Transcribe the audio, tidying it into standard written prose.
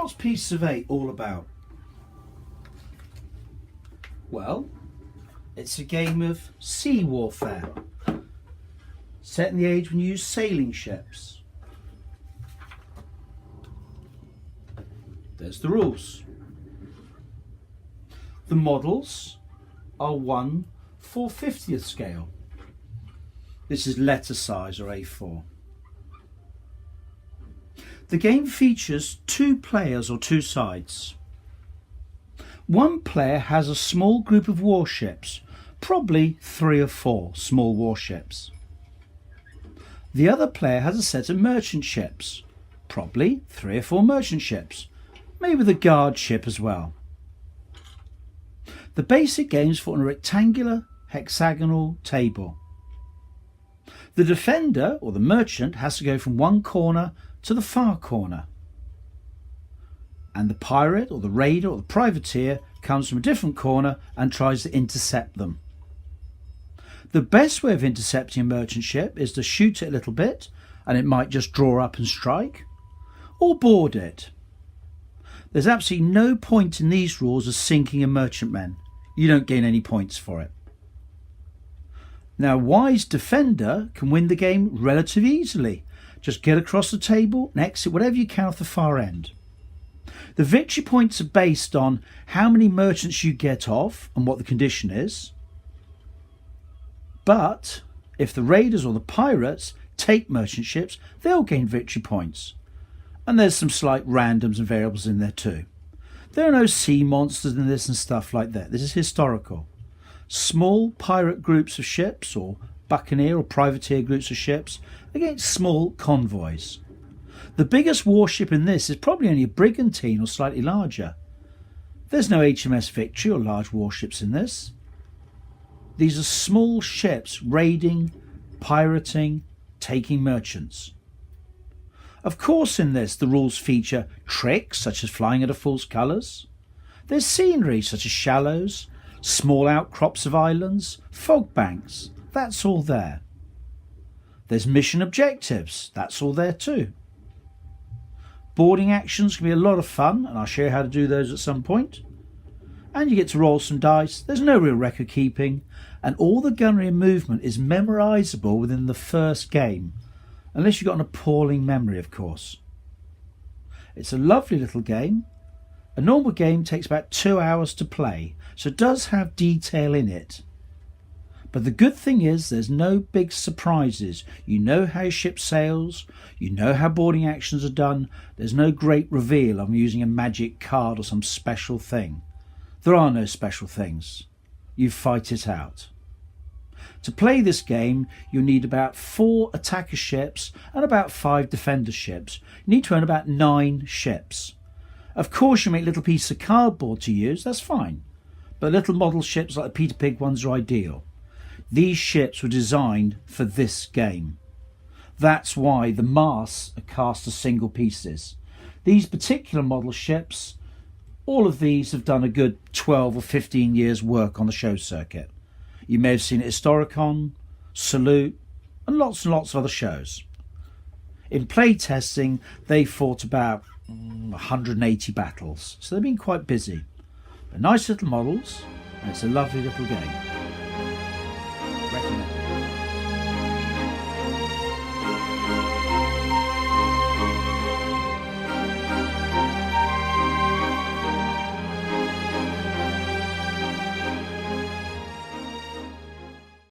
What's Piece of 8 all about? Well, it's a game of sea warfare, set in the age when you used sailing ships. There's the rules. The models are 1/450th scale. This is letter size, or A4. The game features 2 players or 2 sides. One player has a small group of warships, probably 3 or 4 small warships. The other player has a set of merchant ships, probably 3 or 4 merchant ships, maybe with a guard ship as well. The basic game is fought on a rectangular, hexagonal table. The defender, or the merchant, has to go from one corner to the far corner. And the pirate, or the raider, or the privateer comes from a different corner and tries to intercept them. The best way of intercepting a merchant ship is to shoot it a little bit, and it might just draw up and strike, or board it. There's absolutely no point in these rules of sinking a merchantman. You don't gain any points for it. Now, a wise defender can win the game relatively easily. Just get across the table and exit whatever you can off the far end. The victory points are based on how many merchants you get off and what the condition is. But if the raiders or the pirates take merchant ships, they'll gain victory points. And there's some slight randoms and variables in there too. There are no sea monsters in this and stuff like that. This is historical. Small pirate groups of ships, or buccaneer or privateer groups of ships, against small convoys. The biggest warship in this is probably only a brigantine or slightly larger. There's no HMS Victory or large warships in this. These are small ships raiding, pirating, taking merchants. Of course, in this the rules feature tricks such as flying under false colours. There's scenery such as shallows, small outcrops of islands, fog banks. That's all there. There's mission objectives. That's all there too. Boarding actions can be a lot of fun, and I'll show you how to do those at some point. And you get to roll some dice. There's no real record keeping, and all the gunnery and movement is memorisable within the first game, unless you've got an appalling memory, of course. It's a lovely little game. A normal game takes about 2 hours to play, so it does have detail in it. But the good thing is there's no big surprises. You know how your ship sails, you know how boarding actions are done. There's no great reveal of using a magic card or some special thing. There are no special things. You fight it out. To play this game, you'll need about 4 attacker ships and about 5 defender ships. You need to own about 9 ships. Of course, you make little pieces of cardboard to use, that's fine. But little model ships like the Peter Pig ones are ideal. These ships were designed for this game. That's why the masts are cast as single pieces. These particular model ships, all of these have done a good 12 or 15 years work on the show circuit. You may have seen it at Historicon, Salute, and lots of other shows. In playtesting, they fought about 180 battles, so they've been quite busy. But nice little models, and it's a lovely little game.